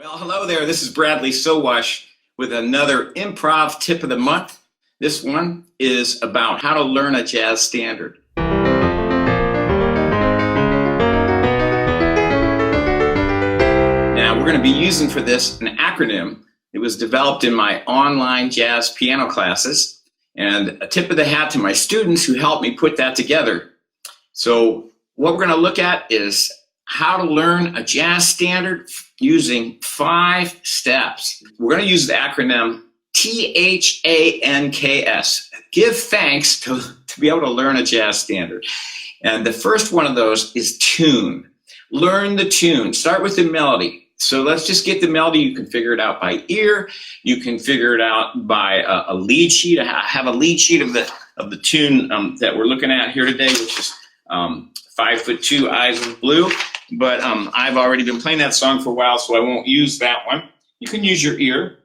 Well, hello there. This is Bradley Sowash with another improv tip of the month. This one is about how to learn a jazz standard. Now, we're going to be using for this an acronym. It was developed in my online jazz piano classes, and a tip of the hat to my students who helped me put that together. So what we're going to look at is how to learn a jazz standard using 5 steps. We're going to use the acronym THANKS. Give thanks to be able to learn a jazz standard. And the first one of those is tune. Learn the tune. Start with the melody. So let's just get the melody. You can figure it out by ear. You can figure it out by a lead sheet. I have a lead sheet of the tune that we're looking at here today, which is 5'2", Eyes of Blue. But I've already been playing that song for a while, so I won't use that one. You can use your ear.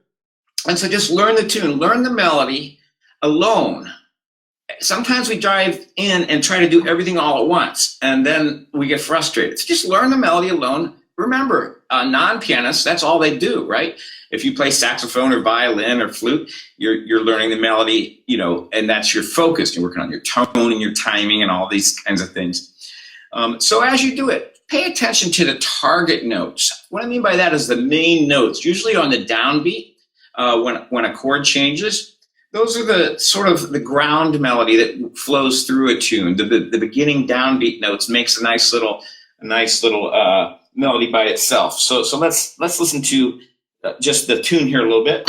And so just learn the tune, learn the melody alone. Sometimes we dive in and try to do everything all at once, and then we get frustrated. So just learn the melody alone. Remember, non-pianists, that's all they do, right? If you play saxophone or violin or flute, you're learning the melody, and that's your focus. You're working on your tone and your timing and all these kinds of things. So as you do it, pay attention to the target notes. What I mean by that is the main notes, usually on the downbeat, when a chord changes. Those are the sort of the ground melody that flows through a tune. The beginning downbeat notes makes a nice little melody by itself. So let's listen to just the tune here a little bit.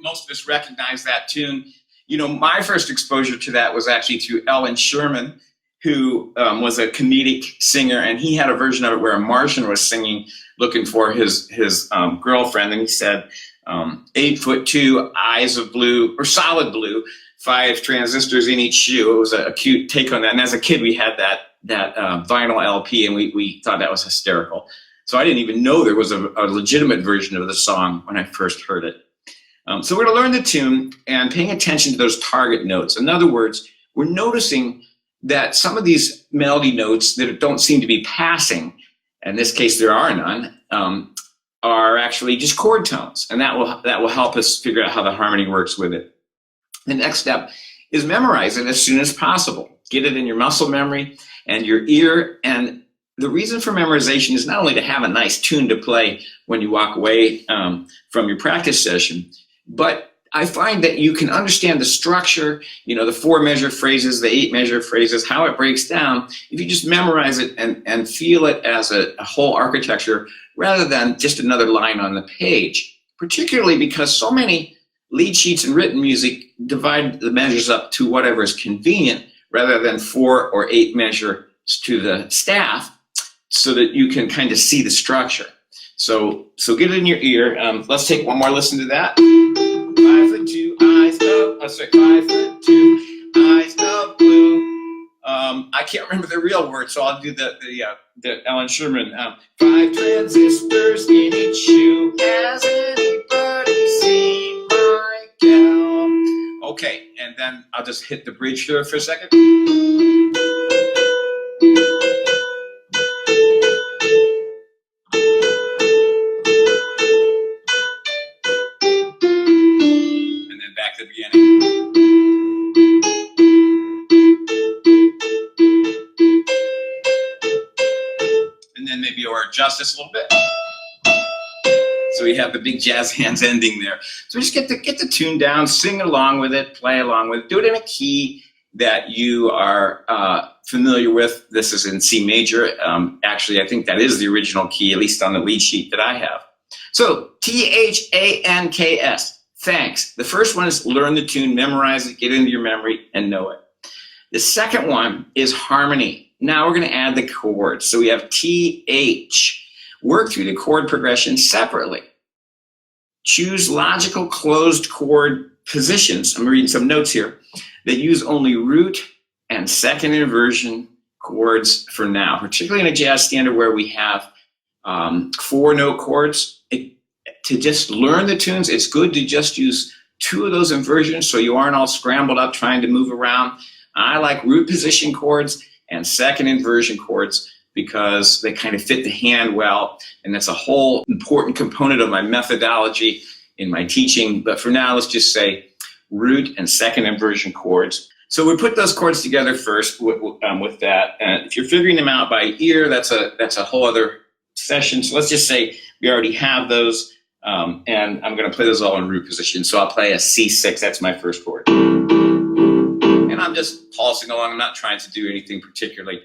Most of us recognize that tune. My first exposure to that was actually through Ellen Sherman, who was a comedic singer, and he had a version of it where a Martian was singing, looking for his girlfriend, and he said, 8'2", eyes of blue, or solid blue, 5 transistors in each shoe. It was a cute take on that, and as a kid, we had that vinyl LP, and we thought that was hysterical. So I didn't even know there was a legitimate version of the song when I first heard it. So we're going to learn the tune and paying attention to those target notes. In other words, we're noticing that some of these melody notes that don't seem to be passing, in this case there are none, are actually just chord tones, and that will help us figure out how the harmony works with it. The next step is memorize it as soon as possible. Get it in your muscle memory and your ear. And the reason for memorization is not only to have a nice tune to play when you walk away from your practice session, but I find that you can understand the structure, the 4-measure phrases, the 8-measure phrases, how it breaks down, if you just memorize it and feel it as a whole architecture rather than just another line on the page, particularly because so many lead sheets and written music divide the measures up to whatever is convenient rather than 4 or 8 measures to the staff so that you can kind of see the structure. So get it in your ear. Let's take one more listen to that. 5'2", eyes of, 5'2", eyes of blue. I can't remember the real word, so I'll do the Ellen Sherman. 5 transistors in each shoe. Has anybody seen my gal? Okay, and then I'll just hit the bridge here for a second. Back to the beginning. And then maybe we'll adjust this a little bit. So we have the big jazz hands ending there. So just get the tune down, sing along with it, play along with it, do it in a key that you are familiar with. This is in C major. Actually, I think that is the original key, at least on the lead sheet that I have. So THANKS. Thanks. The first one is learn the tune, memorize it, get into your memory, and know it. The second one is harmony. Now we're going to add the chords. So we have TH. Work through the chord progression separately. Choose logical closed chord positions. I'm reading some notes here that use only root and second inversion chords for now, particularly in a jazz standard where we have 4-note chords. To just learn the tunes, it's good to just use 2 of those inversions so you aren't all scrambled up trying to move around. I like root position chords and second inversion chords because they kind of fit the hand well, and that's a whole important component of my methodology in my teaching. But for now, let's just say root and second inversion chords. So we put those chords together first with that. And if you're figuring them out by ear, that's a whole other session. So let's just say we already have those, and I'm going to play those all in root position. So I'll play a C6. That's my first chord. And I'm just pulsing along. I'm not trying to do anything particularly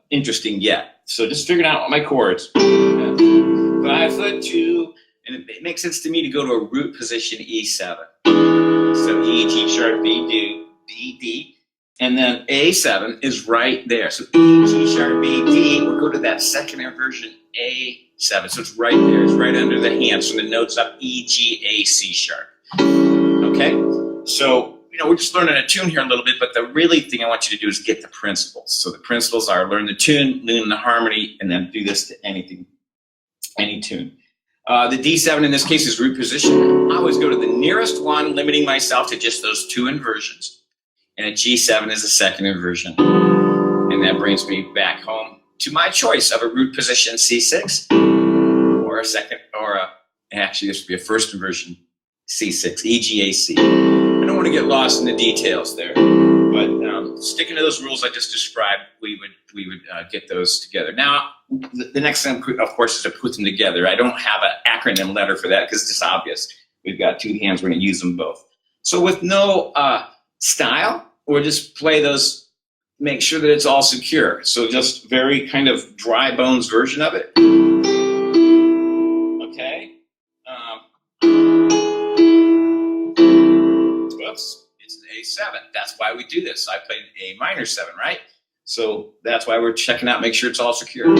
interesting yet. So just figuring out my chords. 5 foot 2, and it makes sense to me to go to a root position E7. So E, G sharp, B, D, and then A7 is right there. So E, G sharp, B, D, we'll go to that second inversion A7. So it's right there. It's right under the hand. So the notes up E, G, A, C sharp. Okay? So, we're just learning a tune here a little bit, but the really thing I want you to do is get the principles. So the principles are learn the tune, learn the harmony, and then do this to any tune. The D7 in this case is root position. I always go to the nearest one, limiting myself to just those 2 inversions. And a G7 is a second inversion. And that brings me back home to my choice of a root position C6 or a second, actually this would be a first inversion C6, E, G, A, C. I don't want to get lost in the details there, but sticking to those rules I just described, we would get those together. Now, the next thing, of course, is to put them together. I don't have an acronym letter for that because it's just obvious. We've got 2 hands, we're going to use them both. So with no style, we'll just play those, make sure that it's all secure. So just very kind of dry bones version of it. Okay. Whoops, it's an A7. That's why we do this. I played an A minor 7, right? So that's why we're checking out, make sure it's all secure. And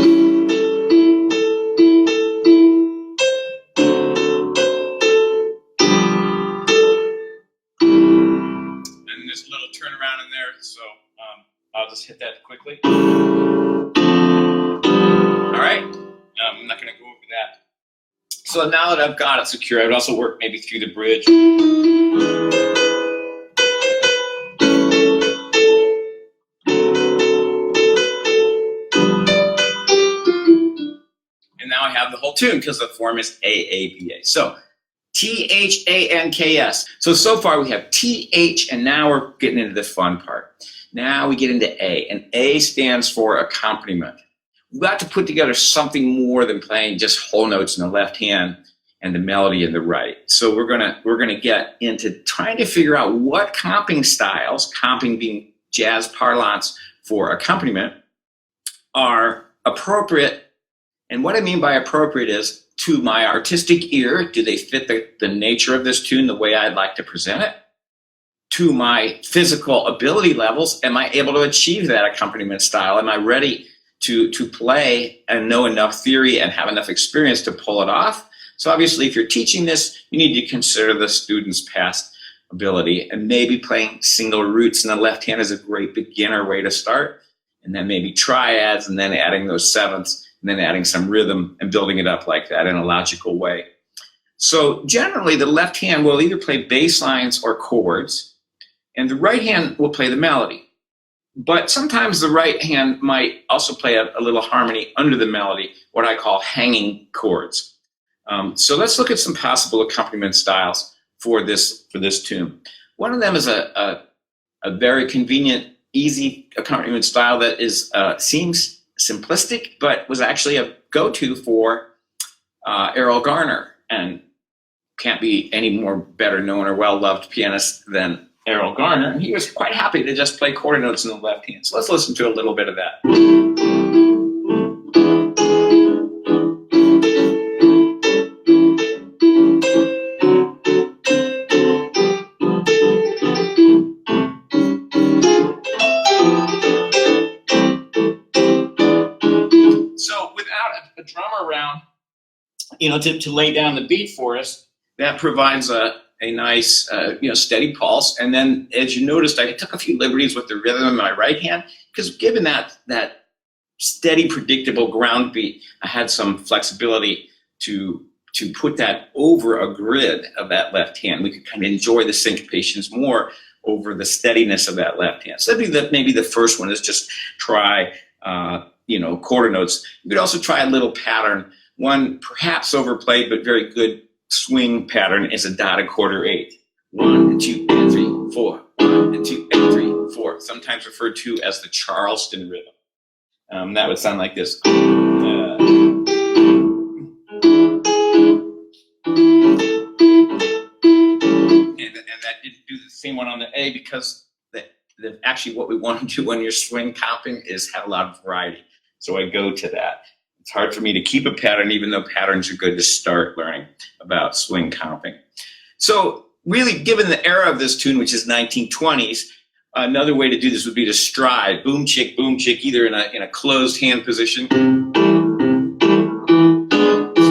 there's a little turnaround in there, so I'll just hit that quickly. All right, I'm not going to go over that. So now that I've got it secure, I would also work maybe through the bridge. And now I have the whole tune because the form is AABA. So THANKS. So far we have TH, and now we're getting into the fun part. Now we get into A, and A stands for accompaniment. We've got to put together something more than playing just whole notes in the left hand and the melody in the right. So we're gonna get into trying to figure out what comping styles, comping being jazz parlance for accompaniment, are appropriate. And what I mean by appropriate is to my artistic ear, do they fit the nature of this tune the way I'd like to present it? To my physical ability levels, am I able to achieve that accompaniment style? Am I ready to play and know enough theory and have enough experience to pull it off? So obviously, if you're teaching this, you need to consider the student's past ability, and maybe playing single roots in the left hand is a great beginner way to start, and then maybe triads, and then adding those sevenths, and then adding some rhythm and building it up like that in a logical way. So generally, the left hand will either play bass lines or chords, and the right hand will play the melody. But sometimes the right hand might also play a little harmony under the melody, what I call hanging chords. So let's look at some possible accompaniment styles for this tune. One of them is a very convenient, easy accompaniment style that seems simplistic, but was actually a go-to for Errol Garner, and can't be any more better known or well-loved pianist than Errol Garner. And he was quite happy to just play quarter notes in the left hand. So let's listen to a little bit of that. So without a drummer around, to lay down the beat for us, that provides a nice, steady pulse. And then, as you noticed, I took a few liberties with the rhythm in my right hand, because given that steady, predictable ground beat, I had some flexibility to put that over a grid of that left hand. We could kind of enjoy the syncopations more over the steadiness of that left hand. So that'd be maybe the first one is just try, quarter notes. You could also try a little pattern. One perhaps overplayed but very good swing pattern is a dotted quarter eight. 1 and 2 and 3, 4. 1 and 2 and 3, 4. Sometimes referred to as the Charleston rhythm. That would sound like this. And that didn't do the same one on the A because actually what we want to do when you're swing comping is have a lot of variety. So I go to that. It's hard for me to keep a pattern, even though patterns are good to start learning about swing comping. So really, given the era of this tune, which is 1920s, another way to do this would be to stride, boom chick, either in a closed hand position. So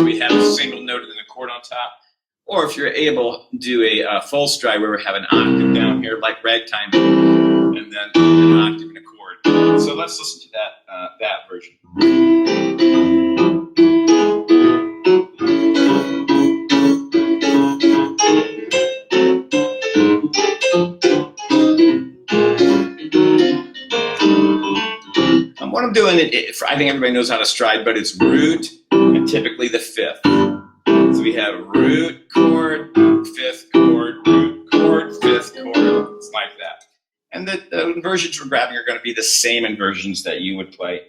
we have a single note and then a chord on top. Or if you're able, do a full stride where we have an octave down here like ragtime, and then an octave and a chord. So let's listen to that version. What I'm doing, I think everybody knows how to stride, but it's root and typically the fifth. So we have root, chord, fifth chord, root, chord, fifth chord. It's like that. And the inversions we're grabbing are going to be the same inversions that you would play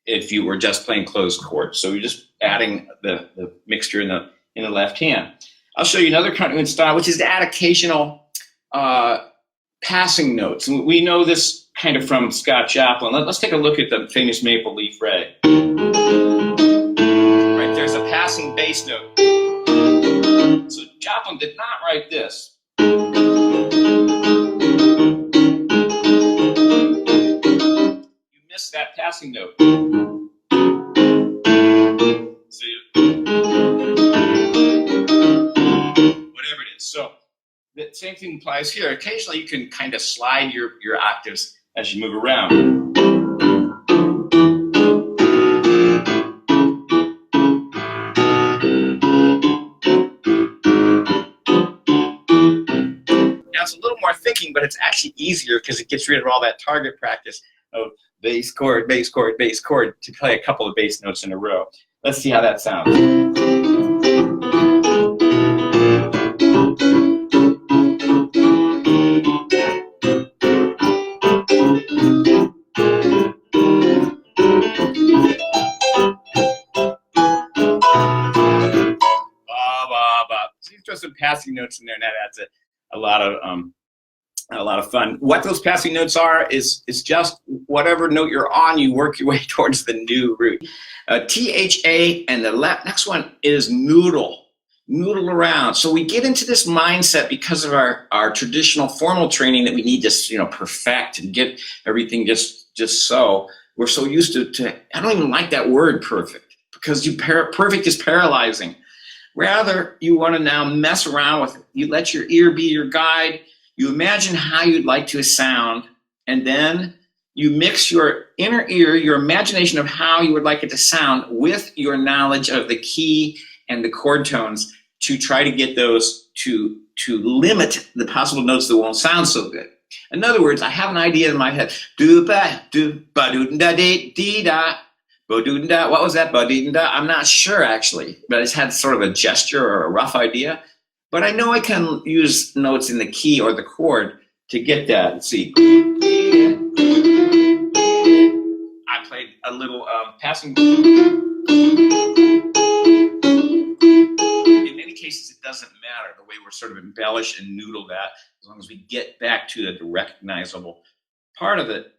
if you were just playing closed chords. So we're just adding the mixture in the left hand. I'll show you another kind of style, which is to add occasional passing notes. And we know this kind of from Scott Joplin. Let's take a look at the famous Maple Leaf Rag. Right, there's a passing bass note. So Joplin did not write this. You missed that passing note. See? Whatever it is. So the same thing applies here. Occasionally you can kind of slide your octaves as you move around. Now it's a little more thinking, but it's actually easier because it gets rid of all that target practice of bass chord, bass chord, bass chord to play a couple of bass notes in a row. Let's see how that sounds. Some passing notes in there, and that adds a lot of fun. What those passing notes are is just whatever note you're on, you work your way towards the new root. T-H-A, and the next one is noodle around. So we get into this mindset because of our traditional formal training that we need to perfect and get everything just so. We're so used to I don't even like that word perfect, because perfect is paralyzing. Rather, you want to now mess around with it. You let your ear be your guide. You imagine how you'd like to sound, and then you mix your inner ear, your imagination of how you would like it to sound, with your knowledge of the key and the chord tones to try to get those to limit the possible notes that won't sound so good. In other words, I have an idea in my head. Do ba do ba do da dee da. What was that? I'm not sure, actually, but it's had sort of a gesture or a rough idea. But I know I can use notes in the key or the chord to get that. Let's see. I played a little passing. In many cases, it doesn't matter the way we're sort of embellish and noodle that, as long as we get back to the recognizable part of it.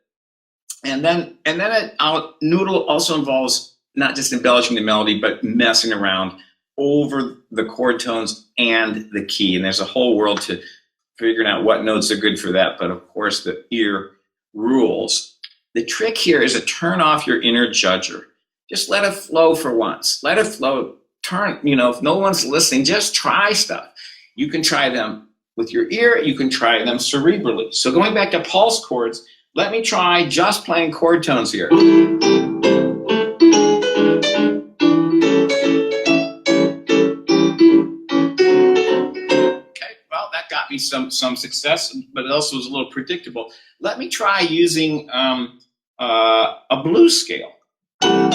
And then noodle also involves not just embellishing the melody, but messing around over the chord tones and the key. And there's a whole world to figuring out what notes are good for that. But of course, the ear rules. The trick here is to turn off your inner judger. Just let it flow for once. Let it flow. If no one's listening, just try stuff. You can try them with your ear. You can try them cerebrally. So going back to pulse chords, let me try just playing chord tones here. some success, but it also was a little predictable. Let me try using a blues scale. I'm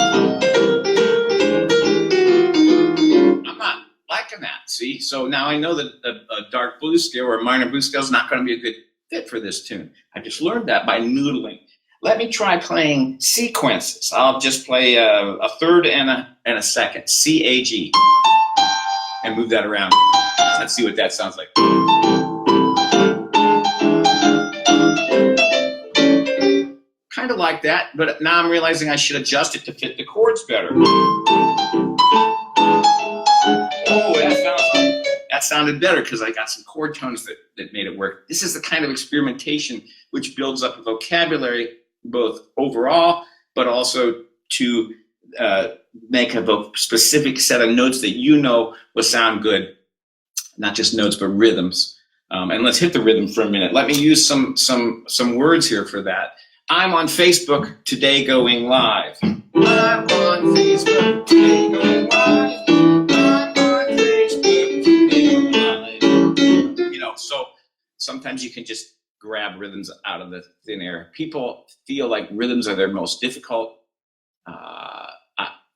not liking that, see? So now I know that a dark blues scale or a minor blues scale is not going to be a good fit for this tune. I just learned that by noodling. Let me try playing sequences. I'll just play a third and a second, C, A, G, and move that around. Let's see what that sounds like. Kind of like that, but now I'm realizing I should adjust it to fit the chords better. Oh, that sounded better because I got some chord tones that made it work. This is the kind of experimentation which builds up a vocabulary both overall, but also to make a specific set of notes that you know will sound good. Not just notes, but rhythms. And let's hit the rhythm for a minute. Let me use some words here for that. I'm on Facebook today going live. I'm on Facebook today going live. I'm on Facebook today going live. You know, so sometimes you can just grab rhythms out of the thin air. People feel like rhythms are their most difficult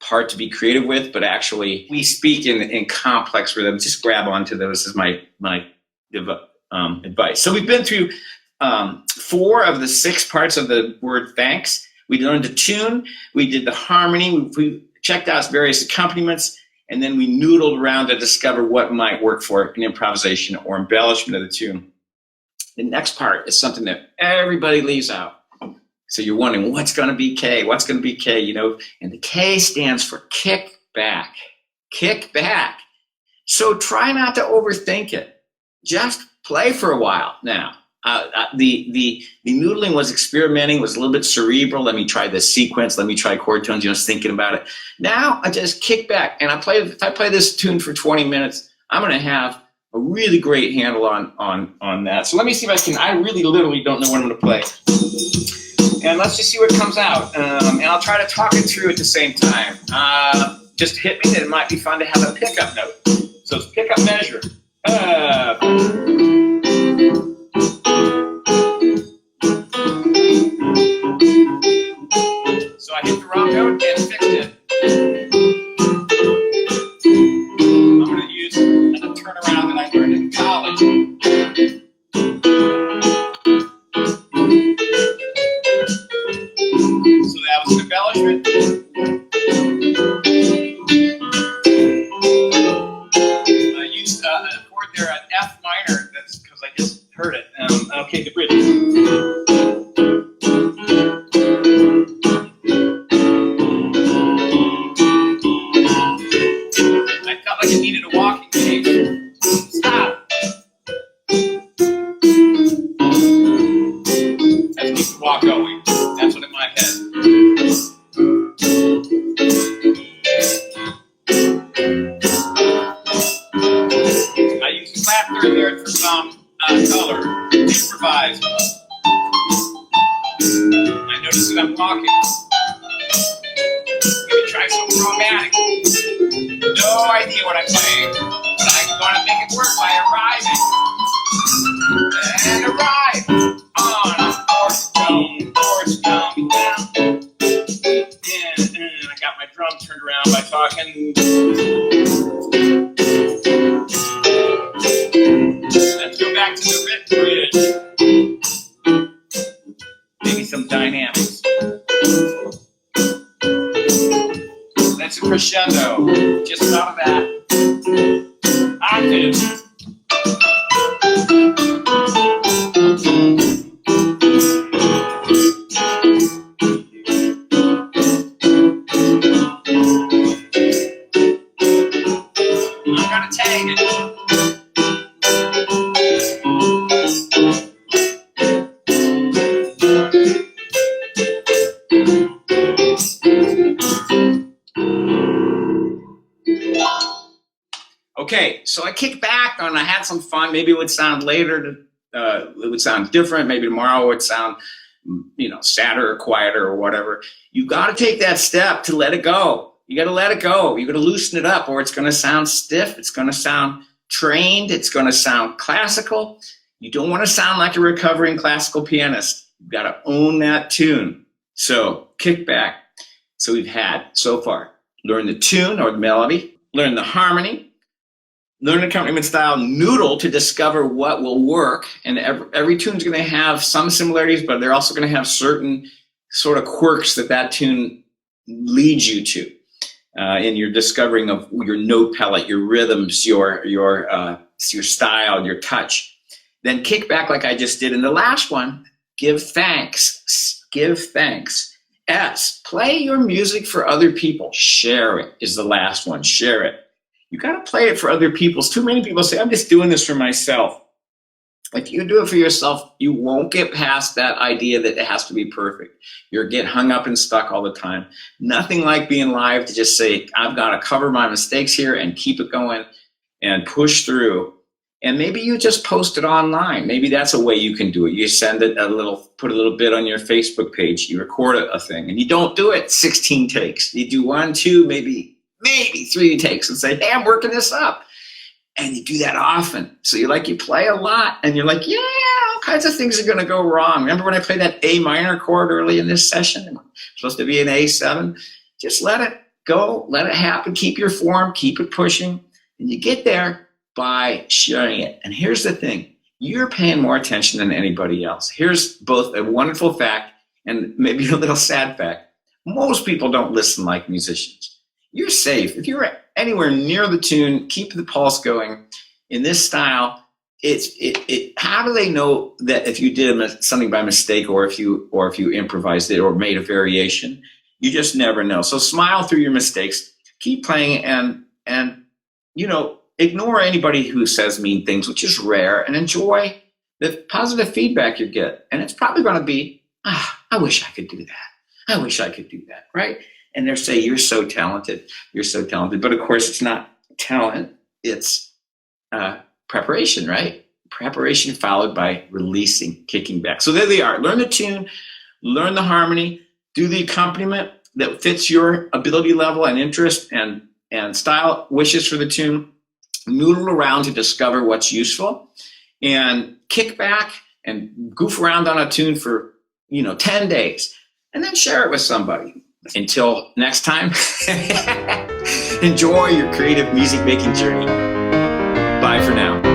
part to be creative with, but actually we speak in complex rhythms. Just grab onto those is my advice. So we've been through 4 of the 6 parts of the word thanks. We learned the tune, we did the harmony, we checked out various accompaniments, and then we noodled around to discover what might work for an improvisation or embellishment of the tune. The next part is something that everybody leaves out. So you're wondering, what's going to be K? What's going to be K? You know, and the K stands for kick back. Kick back. So try not to overthink it. Just play for a while now. The noodling was experimenting, was a little bit cerebral. Let me try this sequence. Let me try chord tones. You know, thinking about it. Now I just kick back and if I play this tune for 20 minutes, I'm going to have a really great handle on that. So let me see if I can. I really literally don't know what I'm going to play. And let's just see what comes out. And I'll try to talk it through at the same time. Just hit me that it might be fun to have a pickup note. So it's pickup measure. So I hit the wrong note and fixed it. I'm going to use a turnaround that I learned in college. So that was an embellishment. I used an chord there, an F minor. That's because I just heard it. Okay, the bridge. I felt like it needed a walking pace. Stop. Let's keep the walk going. That's what in my head. I use a flat third there for some color. Improvise. I notice that I'm talking. Maybe try something romantic. No idea what I'm playing, but I'm going to make it work by arriving. And arrive on a chords coming down. And I got my drum turned around by talking. Let's go back to the bridge. Maybe some dynamics. That's a crescendo. Just thought of that. Octave. I'm gonna tag it. Okay, so I kicked back and I had some fun. Maybe it would sound later, it would sound different. Maybe tomorrow it would sound, sadder or quieter or whatever. You got to take that step to let it go. You got to let it go. You got to loosen it up, or it's going to sound stiff. It's going to sound trained. It's going to sound classical. You don't want to sound like a recovering classical pianist. You've got to own that tune. So Kickback. So we've had so far, learn the tune or the melody, learn the harmony, learn accompaniment style, noodle to discover what will work. And every tune is going to have some similarities, but they're also going to have certain sort of quirks that tune leads you to in your discovering of your note palette, your rhythms, your style, your touch. Then kick back like I just did in the last one. Give thanks. Give thanks. S, play your music for other people. Share it is the last one. Share it. You got to play it for other people. Too many people say, I'm just doing this for myself. If you do it for yourself, you won't get past that idea that it has to be perfect. You'll get hung up and stuck all the time. Nothing like being live to just say, I've got to cover my mistakes here and keep it going and push through. And maybe you just post it online. Maybe that's a way you can do it. You send it put a little bit on your Facebook page. You record a thing, and you don't do it 16 takes. You do 1, 2, maybe 3 takes and say, hey, I'm working this up. And you do that often. So you play a lot, and you're like, yeah, all kinds of things are going to go wrong. Remember when I played that A minor chord early in this session? It's supposed to be an A7. Just let it go. Let it happen. Keep your form. Keep it pushing. And you get there by sharing it. And here's the thing. You're paying more attention than anybody else. Here's both a wonderful fact and maybe a little sad fact. Most people don't listen like musicians. You're safe. If you're anywhere near the tune, keep the pulse going. In this style, how do they know that if you did something by mistake or if you improvised it or made a variation? You just never know. So smile through your mistakes. Keep playing and ignore anybody who says mean things, which is rare, and enjoy the positive feedback you get. And it's probably going to be, I wish I could do that. I wish I could do that, right? And they'll say, you're so talented. You're so talented. But of course, it's not talent. It's preparation, right? Preparation followed by releasing, kicking back. So there they are. Learn the tune, learn the harmony, do the accompaniment that fits your ability level and interest and style wishes for the tune. Noodle around to discover what's useful, and kick back and goof around on a tune for 10 days, and then share it with somebody. Until next time, enjoy your creative music making journey. Bye for now.